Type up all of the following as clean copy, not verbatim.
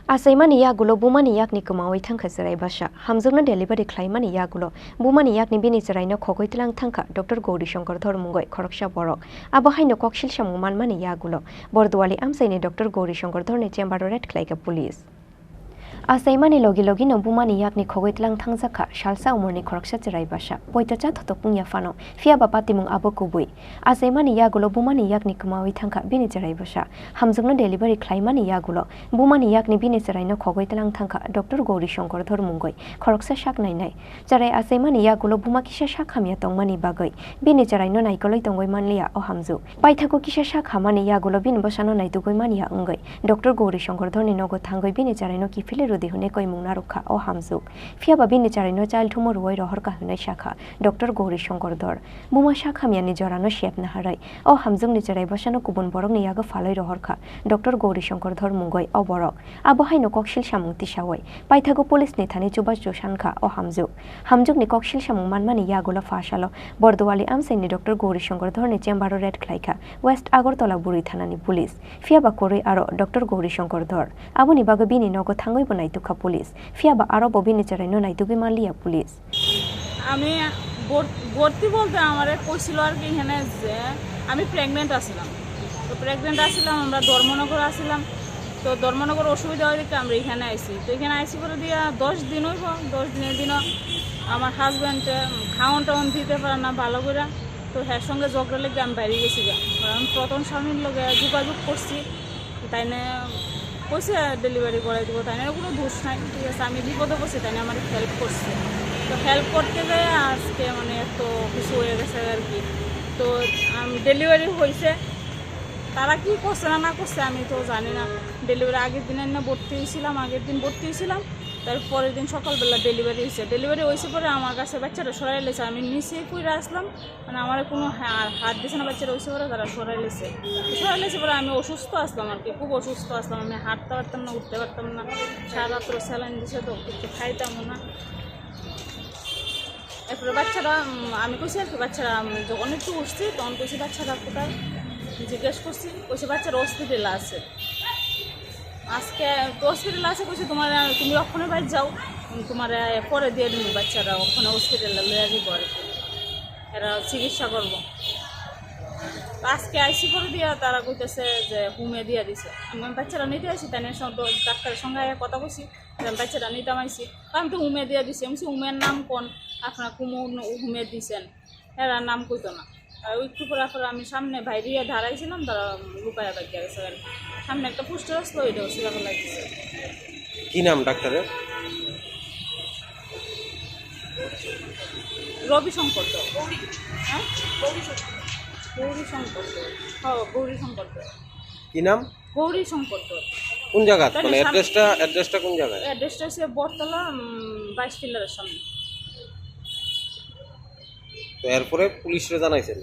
Asaimani yagulo bumani yakni kumawi tangka serai basha hamjungna delivery khlaimani yagulo bumani yakni bini serai no khogoi tlang tangka Dr. Gauri Shankar Dhormungoi khoroksha borok abo haino kokshil shamuman mani yagulo bordwali amsaini Dr. Gauri Shankar Dhorni chamber red khlaika police Asaimani logi no bumani yakni khogoi tlang thangjaka shalsa umurni khoroksha serai basha poitacha thotopung yafano fia bapatimung abo kubui Asaimani yagulo bumani yakni kumawi tangka bini serai basha hamjungna delivery khlaimani yagulo bumani yakni bini serai no khogoi tlang tangka Dr. Gauri Shankar Dhormungoi khoroksha shak nainai jarai Asaimani yagulo buma kisa shak hamya tongmani bagoi bini serai no naikoloi tongoi manliya o hamju paithago kisa shak hamani yagulo bini bosano naitugoi mania ungoi Dr. Gauri Shankar Dhorni nogo thangoi bini serai no kifile dihune koi mungna rukha o hamjuk fiaba bini charai no child thumor roi rohor ka hunai shakha Dr. Gauri Shankar Dhor buma shak hamyani jorano shep na harai o hamjuk ni charai basano kubun borok ni yaga faloi rohor kha Dr. Gauri Shankar Dhor mungoi o borok abo haino kokshil samung tisawai paithago police ni thani chubas joshan kha o hamjuk ni kokshil samung manmani yagulo fashalo bordwali amsaini Dr. Gauri Shankar Dhor ni chamber red khlaika West Agartala buri thanani police fiaba koroi aro Dr. Gauri Shankar Dhor aboni bago bini nogo thangoi bonai তুখা police ফিয়াবা আরো ববিনি চারাই নয় তুগি Malia police আমি ভর্তি বলতে আমারে কইছিল আর কি এখানে যে আমি প্রেগন্যান্ট আছিলাম তো প্রেগন্যান্ট আছিলাম আমরা ধর্মনগর আছিলাম তো ধর্মনগর অসুবিধা হয় দেখে আমরা এখানে আইছি তো এখানে আইছি করে দিয়া 10 দিন হইব 10 দিনের দিন আমার হাজব্যান্ড খাওয়ান টাউন দিতে পারে না ভালো করে তো হ্যাঁ সঙ্গে ঝগড়া লেগে আমি বাইরে গেছি কারণ প্রথম স্বামীর লগে যোগাযোগ করছি তাই না কইছে ডেলিভারি করে দিব তাই না কোনো দোষ নাই ঠিক আছে আমি বিপদে পড়ছি তাই না আমার হেল্প করছে তো হেল্প করতে গিয়ে আজকে মানে এত কিছু হয়ে গেছে আর কি তো ডেলিভারি হয়েছে তারা কি করছে না করছে আমি তো জানি না ডেলিভারি আগের দিন না ভর্তি হয়েছিলাম আগের দিন ভর্তি হয়েছিলাম তারপরের দিন সকালবেলা ডেলিভারি হয়েছে পরে আমার কাছে বাচ্চাটা সরাই লেছে আমি নিচে কইরা আসলাম মানে আমার কোনো হাত দিছে না বাচ্চারা হয়েছে পরে তারা সরাই লেছে পরে আমি অসুস্থ আসলাম আর কি খুব অসুস্থ আসলাম আমি হাঁটতে পারতাম না উঠতে পারতাম না সারা রাত্র স্যালাইন দিছে তো একটু খাইতামও না এরপরে বাচ্চারা আমি কইছি আর কি বাচ্চারা যখন একটু উঠছি তখন কইছি বাচ্চারা কোথায় জিজ্ঞেস করছি কইছে বাচ্চারা হসপিটালে আছে আজকে হসপিটালে আছে কইছে তুমি ওখানে বাইরে যাও তোমার পরে দিয়ে দিবি বাচ্চারা ওখানে হসপিটালে লয়ে যাবো আর কি এরা চিকিৎসা করবো আজকে আইসি করে দিয়া তারা কইতেছে যে হুমে দিয়ে দিছে আমি বাচ্চারা নিতে আসি তাই ডাক্তারের সঙ্গে কথা বলছি বাচ্চারা নিতে আইসি আমি তো হুমে দিয়ে দিছি আমি হুমের নাম কোন আপনার কুমো হুমে দিছেন এরা নাম কইতো না আর একটু পরে আমি সামনে বাইরে দাঁড়াইছিলাম তারা লুকায়া বাকিয়া গেছে আর সামনে একটা পোস্টার আসলো ওইটা ওষুধ লাগছে কি নাম ডাক্তারের রবি শঙ্কর তো হ্যাঁ গৌরী শঙ্কর হ্যাঁ গৌরী শঙ্কর কি নাম গৌরী শঙ্কর কোন জায়গা মানে অ্যাড্রেসটা কোন জায়গায় অ্যাড্রেসটা হচ্ছে বটতলা 22 পিলারের সামনে তো এরপরে পুলিশরে জানাইছেন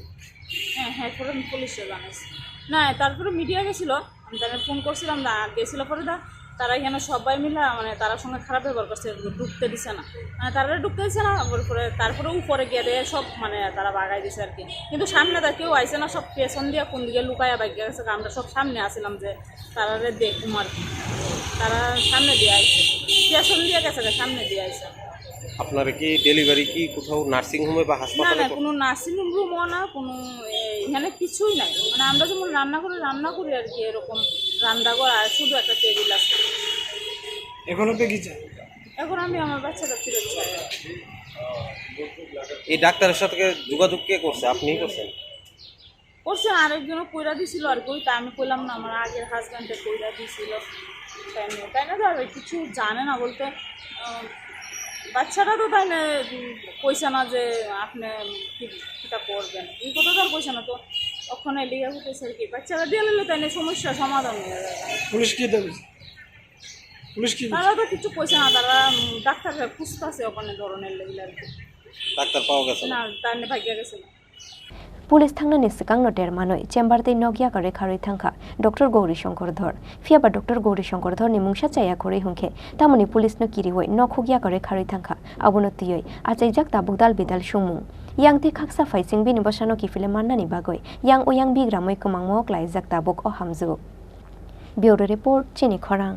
হ্যাঁ এরপরে পুলিশরে জানাইছি না তারপরে মিডিয়া গেছিল আমি তাদের ফোন করছিলাম না গেছিল পরে তারা এখানে সবাই মিলে মানে তার সঙ্গে খারাপ ব্যবহার করছে ঢুকতে দিছে না মানে তারা ঢুকতে দিছে না তারপরে উপরে গিয়ে দেয় সব মানে তারা বাগাই দিছে আর কি কিন্তু সামনে তার কেউ আইসে না সব পেছন দিয়ে কোন দিকে লুকাইয়া বাগিয়ে গেছে আমরা সব সামনে আসছিলাম যে তারা দেখুম আর কি তারা সামনে দিয়ে আইসে পেছন দিয়ে গেছে সামনে দিয়ে আইসে আপনার কি ডেলিভারি কি কোথাও নার্সিং হোমে বা হাসপাতালে না কোনো নার্সিং রুমও না কোনো এখানে কিছুই নাই মানে আমরা যেমন রান্না করি আর কি এরকম রান্নাঘর আর শুধু একটা টেবিল আছে এখন আপনি কি চান এখন আমি আমার বাচ্চাটা ফিরত চাই এই ডাক্তারের সাথে যোগাযোগ কে করছে আপনিই করছেন আরেকজনও কইরা দিছিল আর কি তা আমি কইলাম না আমার আগের হাজব্যান্ডে কইরা দিছিল তাই না আর কিছু জানে না বলতে বাচ্চারা তো তাই না কইছে না যে আপনি কিটা করবেন এই কথা তো আর কইছে না তো ওখানে লিগা হইতেছে আর কি বাচ্চারা দিয়ে নিলে তাই না সমস্যা সমাধান হয়ে যাবে তারা তো কিছু কইছে না তারা ডাক্তাররা খুঁজতেছে ওখানে ধরনের লেগে আর কি ডাক্তার পাওয়া গেছে না তাই না ভাগ্য গেছে না পুলিশ থাংনানি সিকাং নটের মানুষ চেম্বারতে নগিয়া করে খারই থাংখা ডক্টর গৌরী শঙ্কর ধর ফিয়াবা ডক্টর গৌরী শঙ্কর ধর নিমুংসা চাইয়া করে হুঁকে তামনি পুলিশ ন কিরি হই নখুগিয়া করে খারই থাংখা অবনতিয়ই আচাইজাক তাবুকদাল বিদাল সুমুং ইয়াংতে খাকসা ফাইসিং বিনি বসানো কিফিলে মান্নানি বাগৈ ইয়াং ওয়াং বিগ্রামৈ কুমাং মক লাইজাক তাবুক ও হামজু ব্যুরো রিপোর্ট চিনি খরাং।